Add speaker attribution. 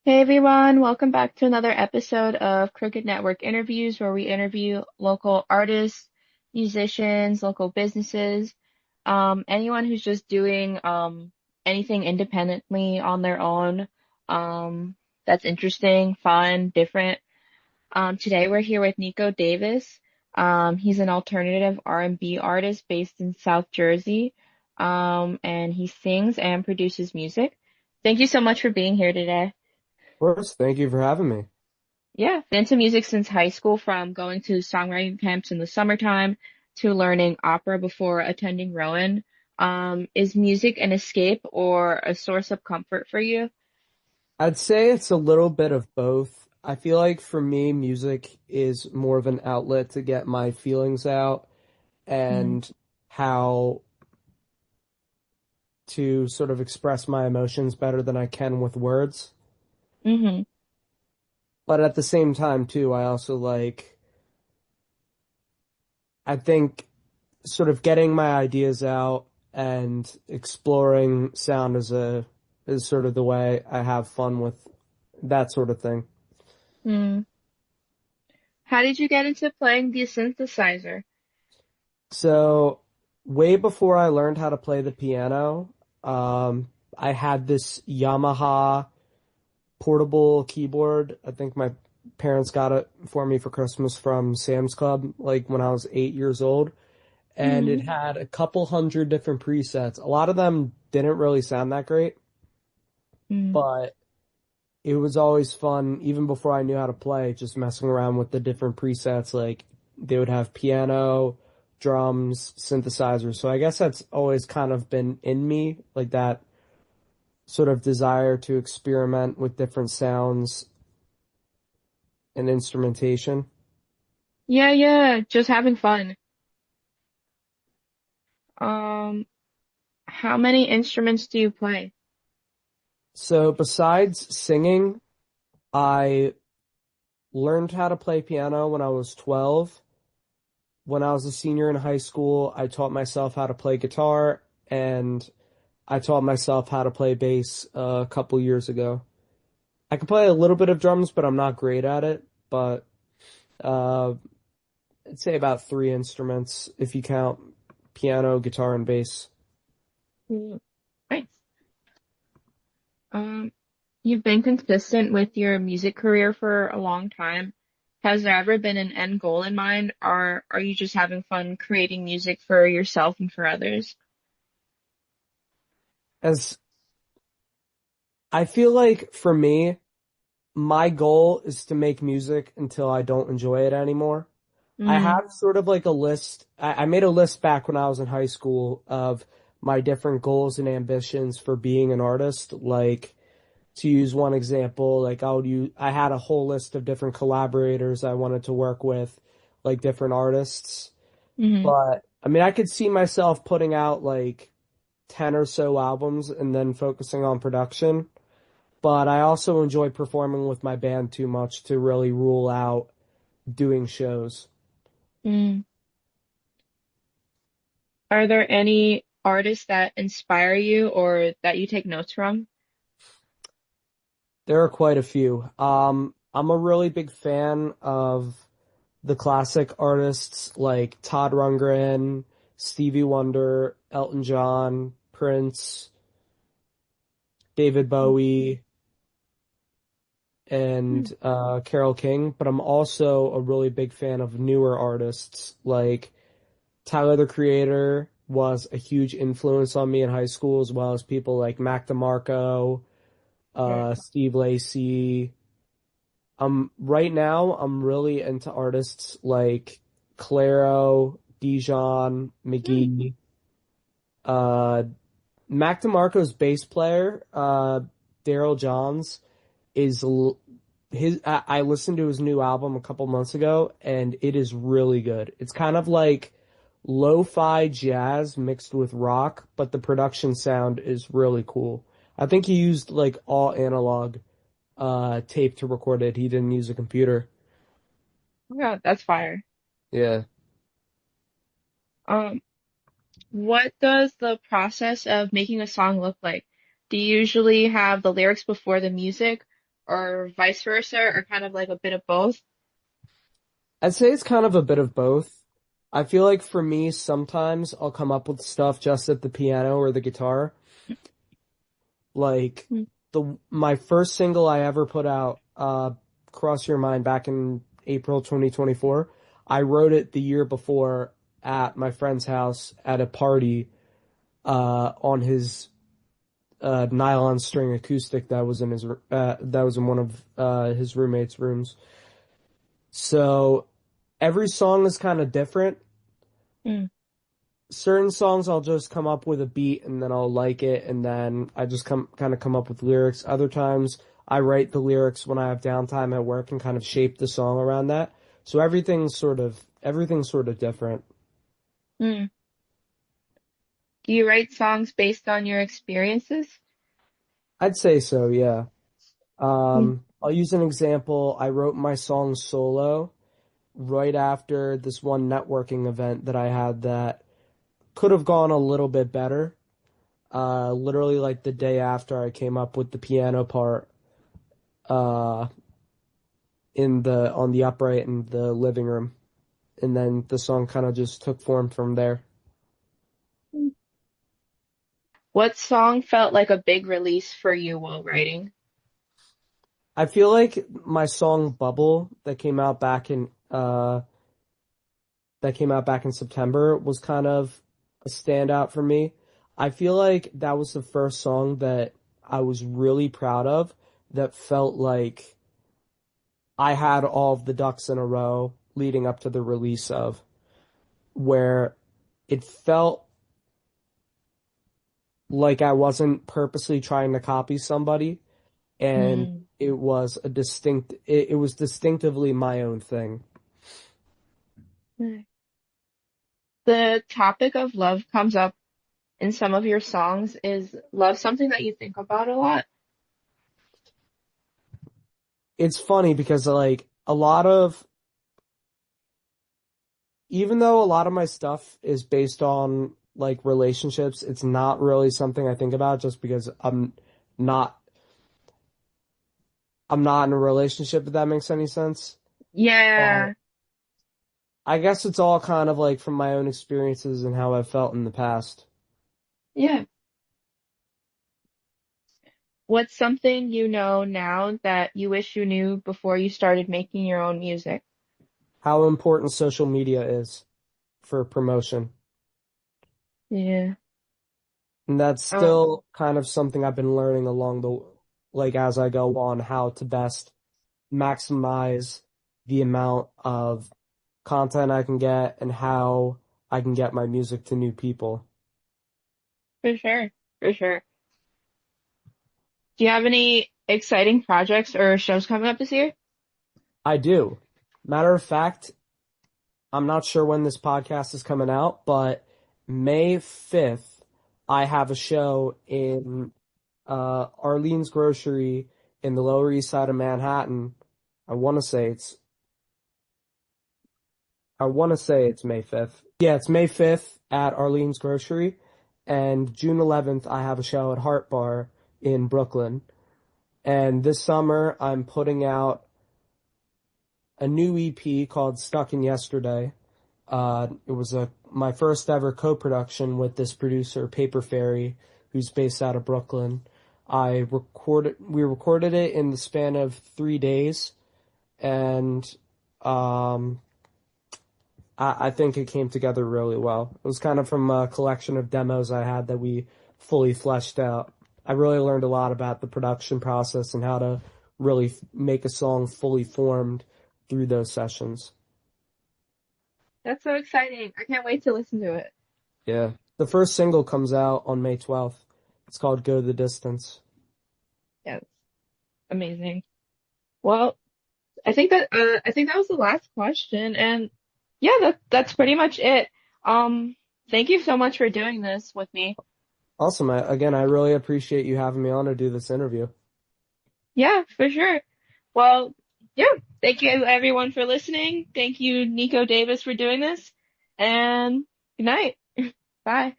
Speaker 1: Hey everyone, welcome back to another episode of Crooked Network Interviews, where we interview local artists, musicians, local businesses, anyone who's just doing anything independently on their own, that's interesting, fun, different. Today we're here with Nico Davis. He's an alternative R&B artist based in South Jersey, and he sings and produces music. Thank you so much for being here today.
Speaker 2: Course, thank you for having me.
Speaker 1: Yeah, been into music since high school, from going to songwriting camps in the summertime to learning opera before attending Rowan. Is music an escape or a source of comfort for you?
Speaker 2: I'd say it's a little bit of both. I feel like for me, music is more of an outlet to get my feelings out
Speaker 1: Mm,
Speaker 2: and how to sort of express my emotions better than I can with words.
Speaker 1: mm-hmm.
Speaker 2: But at the same time, too, I think sort of getting my ideas out and exploring sound is sort of the way I have fun with that sort of thing.
Speaker 1: Mm. How did you get into playing the synthesizer?
Speaker 2: So, way before I learned how to play the piano, I had this Yamaha portable keyboard. I think my parents got it for me for Christmas from Sam's Club, like when I was 8 years old. And
Speaker 1: Mm,
Speaker 2: it had a couple hundred different presets. A lot of them didn't really sound that great,
Speaker 1: mm,
Speaker 2: but it was always fun, even before I knew how to play, just messing around with the different presets. Like they would have piano, drums, synthesizers. So I guess that's always kind of been in me, like that sort of desire to experiment with different sounds and instrumentation.
Speaker 1: yeah, yeah, just having fun. Um, how many instruments do you play?
Speaker 2: So besides singing, I learned how to play piano when I was 12. When I was a senior in high school, I taught myself how to play guitar, and I taught myself how to play bass a couple years ago. I can play a little bit of drums, but I'm not great at it. But uh, I'd say about three instruments if you count piano, guitar, and bass.
Speaker 1: Mm, nice. Um, you've been consistent with your music career for a long time. Has there ever been an end goal in mind, or are you just having fun creating music for yourself and for others?
Speaker 2: As I feel like for me, my goal is to make music until I don't enjoy it anymore. I
Speaker 1: Mm,
Speaker 2: have sort of like a list. I made a list back when I was in high school of my different goals and ambitions for being an artist. Like, to use one example, like I had a whole list of different collaborators I wanted to work with, like different artists.
Speaker 1: mm,
Speaker 2: But I mean, I could see myself putting out like 10 or so albums and then focusing on production. But I also enjoy performing with my band too much to really rule out doing shows.
Speaker 1: mm. Are there any artists that inspire you or that you take notes from?
Speaker 2: There are quite a few. I'm a really big fan of the classic artists like Todd Rundgren, Stevie Wonder, Elton John, Prince, David Bowie,
Speaker 1: Mm,
Speaker 2: and Carole King. But I'm also a really big fan of newer artists like Tyler, the Creator was a huge influence on me in high school, as well as people like Mac DeMarco,
Speaker 1: mm,
Speaker 2: Steve Lacy. Right now, I'm really into artists like Clairo, Dijon,
Speaker 1: mm,
Speaker 2: McGee. Uh, Mac DeMarco's bass player, Daryl Johns, is his. I listened to his new album a couple months ago, and it is really good. It's kind of like lo-fi jazz mixed with rock, but the production sound is really cool. I think he used like all analog tape to record it. He didn't use a computer.
Speaker 1: yeah, that's fire.
Speaker 2: Yeah.
Speaker 1: Um, what does the process of making a song look like? Do you usually have the lyrics before the music, or vice versa, or kind of like a bit of both?
Speaker 2: I'd say it's kind of a bit of both. I feel like for me, sometimes I'll come up with stuff just at the piano or the guitar. Like
Speaker 1: Mm,
Speaker 2: my first single I ever put out, Cross Your Mind, back in April 2024. I wrote it the year before at my friend's house at a party, on his nylon string acoustic that was in that was in one of his roommate's rooms. So every song is kind of different.
Speaker 1: mm,
Speaker 2: Certain songs I'll just come up with a beat and then I'll like it and then I just come up with lyrics. Other times I write the lyrics when I have downtime at work and kind of shape the song around that. So everything's sort of different.
Speaker 1: mm. Do you write songs based on your experiences?
Speaker 2: I'd say so, yeah.
Speaker 1: Mm,
Speaker 2: I'll use an example. I wrote my song Solo right after this one networking event that I had that could have gone a little bit better. Literally like the day after I came up with the piano part, uh, in the on the upright in the living room, and then the song kind of just took form from there.
Speaker 1: mm. What song felt like a big release for you while writing?
Speaker 2: I feel like my song Bubble that came out back in September was kind of a standout for me. I feel like that was the first song that I was really proud of that felt like I had all of the ducks in a row leading up to the release of, where it felt like I wasn't purposely trying to copy somebody, and
Speaker 1: Mm.
Speaker 2: it was distinctively my own thing.
Speaker 1: The topic of love comes up in some of your songs. Is love something that you think about a lot?
Speaker 2: It's funny because like a lot of even though a lot of my stuff is based on like relationships, it's not really something I think about just because not I'm not in a relationship, if that makes any sense. But
Speaker 1: Yeah,
Speaker 2: I guess it's all kind of like from my own experiences and how I've felt in the past.
Speaker 1: yeah. What's something you know now that you wish you knew before you started making your own music?
Speaker 2: How important social media is for promotion.
Speaker 1: Yeah.
Speaker 2: And that's
Speaker 1: Um,
Speaker 2: still kind of something I've been learning along like as I go on, how to best maximize the amount of content I can get and how I can get my music to new people.
Speaker 1: for sure, for sure. Do you have any exciting projects or shows coming up this year?
Speaker 2: I do. Matter of fact, I'm not sure when this podcast is coming out, but May 5th, I have a show in Arlene's Grocery in the Lower East Side of Manhattan. I want to say it's I want to say it's May 5th. Yeah, it's May 5th at Arlene's Grocery. And June 11th, I have a show at Heart Bar in Brooklyn. And this summer, I'm putting out a new EP called Stuck in Yesterday. It was my first ever co-production with this producer, Paper Fairy, who's based out of Brooklyn. We recorded it in the span of 3 days, and um, I think it came together really well. It was kind of from a collection of demos I had that we fully fleshed out. I really learned a lot about the production process and how to really make a song fully formed through those sessions.
Speaker 1: That's so exciting. I can't wait to listen to it.
Speaker 2: Yeah. The first single comes out on May 12th. It's called Go the Distance.
Speaker 1: Yes, amazing. Well, I think that was the last question, and yeah, that's pretty much it. Um, Thank you so much for doing this with me.
Speaker 2: Awesome. Again, I really appreciate you having me on to do this interview.
Speaker 1: Yeah, for sure. Well, yeah, thank you everyone for listening. Thank you, Nico Davis, for doing this, and good night. Bye.